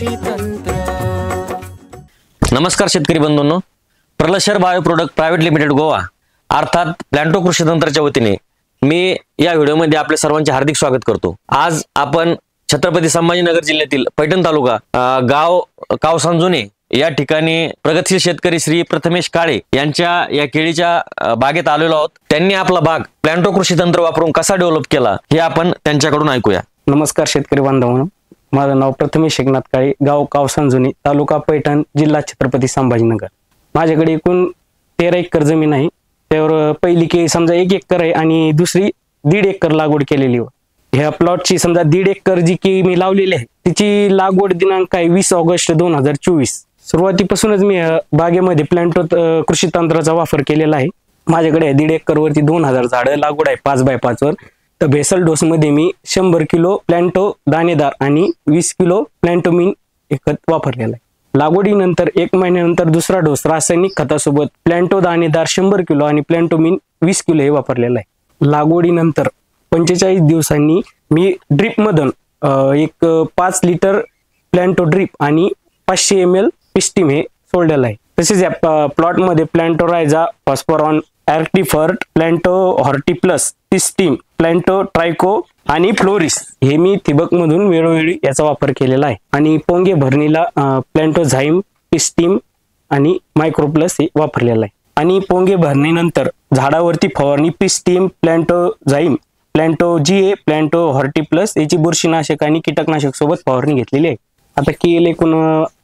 कृषी तंत्र। नमस्कार शेतकरी बंधूंनो, प्रलशर bio product private limited Goa अर्थात प्लॅन्टो कृषी तंत्राच्या वतीने मी या व्हिडिओमध्ये आपले सर्वांचे हार्दिक स्वागत करतो। आज आपण छत्रपती संभाजीनगर जिल्ह्यातील पैठण तालुका गाव कावसांजुने या ठिकाणी प्रगतशील शेतकरी श्री प्रथमेश काळे यांच्या या केळीच्या बागेत आलेलो आहोत। त्यांनी आपला बाग प्लॅन्टो कृषी तंत्र वापरून कसा डेव्हलप केला हे आपण त्यांच्याकडून ऐकूया। नमस्कार शेतकरी बांधवांनो, माझं नाव प्रथमेश एकनाथ काळे, गाव कावसांजुनी, तालुका पैठण, जिल्हा छत्रपती संभाजीनगर। माझ्याकडे एकूण 13 एकर जमीन आहे। त्यावर पहिली केळी समजा 1 एकर आहे आणि दुसरी 1.5 एकर लागवड केलेली आहे। ह्या प्लॉटची समजा 1.5 एकर जी केळी मी लावलेली आहे तिची लागवड दिनांक आहे 20 ऑगस्ट 2024। सुरुवातीपासूनच मी बागेमध्ये प्लॅन्टो कृषी तंत्राचा वापर केलेला आहे। माझ्याकडे 1.5 एकर वरती 2000 झाडं लागवड आहे 5x5 वर। तर बेसल डोस मध्ये मी 100 किलो प्लॅन्टो दाणेदार आणि 20 किलो प्लॅन्टो मीन खत वापरलेला आहे। लागवडीनंतर 1 महिन्यानंतर दुसरा डोस रासायनिक खतासोबत प्लॅन्टो दाणेदार 100 किलो आणि प्लॅन्टो मीन 20 किलो हे वापरलेला आहे। लागवडीनंतर 45 दिवसांनी मी ड्रिप मधून एक 5 लिटर प्लॅन्टो ड्रिप आणि 500 ml पिस्टीम हे सोडलेलं आहे। तसेच या प्लॉट मध्ये प्लॅन्टो रायझा, फॉस्फरॉन, ॲर्टिफर्ट, प्लॅन्टो हॉर्टी प्लस, पिस्टीम, प्लॅन्टो ट्रायको आणि फ्लोरिस हे मी ठिबक मधून वेळोवेळी याचा वापर केलेला आहे। आणि पोंगे भरणीला प्लॅन्टो झाईम, पिस्टीम आणि मायक्रो प्लस हे वापरलेलं आहे। आणि पोंगे भरणीनंतर झाडावरती फवारणी पिस्टीम, Planto zyme, Planto GA, Planto horti plus याची बुरशीनाशक आणि कीटकनाशक सोबत फवारणी घेतलेली आहे। आता केळी एकूण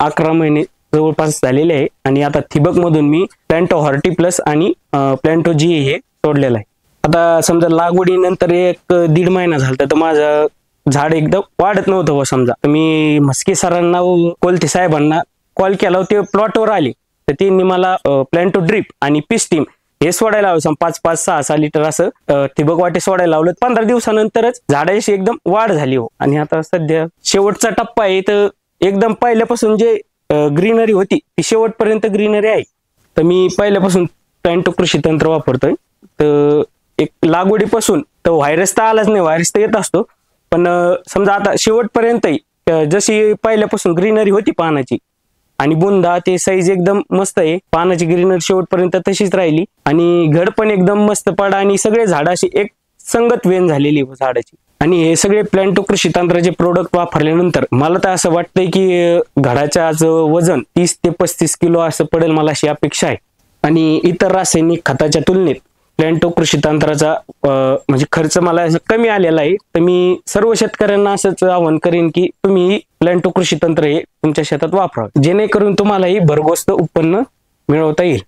11 महिने जवळपास झालेले आहे आणि आता ठिबक मधून मी प्लॅन्टो हॉर्टी प्लस आणि प्लॅन्टो जीए हे सोडलेलं आहे। आता समजा लागवडीनंतर 1-1.5 महिना झाला तर माझं झाड एकदम वाढत नव्हतं व समजा मी म्हस्के सरांना कोलते साहेबांना कॉल केला, ते प्लॉटवर आले तर त्यांनी मला प्लॅन्टो ड्रिप आणि पिस्टीम हे सोडायला लावलं। 5-5, 6-6 लिटर असं ठिबक वाटे सोडायला लावलं। 15 दिवसानंतरच झाडाची एकदम वाढ झाली हो। आणि आता सध्या शेवटचा टप्पा आहे तर एकदम पहिल्यापासून जे ग्रीनरी होती ती शेवटपर्यंत ग्रीनरी आहे। तर मी पहिल्यापासून प्लॅन्टो कृषी तंत्र वापरतोय। तर एक लागवडीपासून तर व्हायरस तर आलाच नाही, व्हायरस तर येत असतो, पण समजा आता शेवटपर्यंत जशी पहिल्यापासून ग्रीनरी होती पानाची आणि बुंदा ते साईज एकदम मस्त आहे, पानाची ग्रीनरी शेवटपर्यंत तशीच राहिली आणि घड पण एकदम मस्त पडा आणि सगळे झाडाशी एक संगत वेन झालेली झाडाची। आणि हे सगळे प्लॅन्टो कृषी तंत्राचे प्रोडक्ट वापरल्यानंतर मला तर असं वाटतंय की घडाच्या वजन 30 ते 35 किलो असं पडेल, मला अशी अपेक्षा आहे। आणि इतर रासायनिक खताच्या तुलनेत प्लॅन्टो कृषी तंत्राचा म्हणजे खर्च मला कमी आलेला आहे। तर मी सर्व शेतकऱ्यांना असंच आवाहन करेन की तुम्ही प्लॅन्टो कृषी तंत्र हे तुमच्या शेतात वापरावे, जेणेकरून तुम्हालाही भरघोस उत्पन्न मिळवता येईल।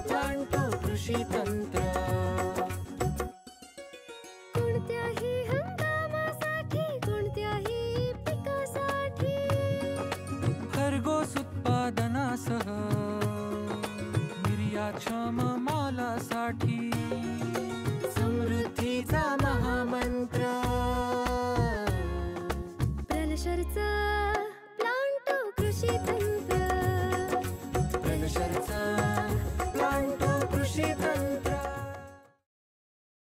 प्लॅन्टो कृषी तंत्र।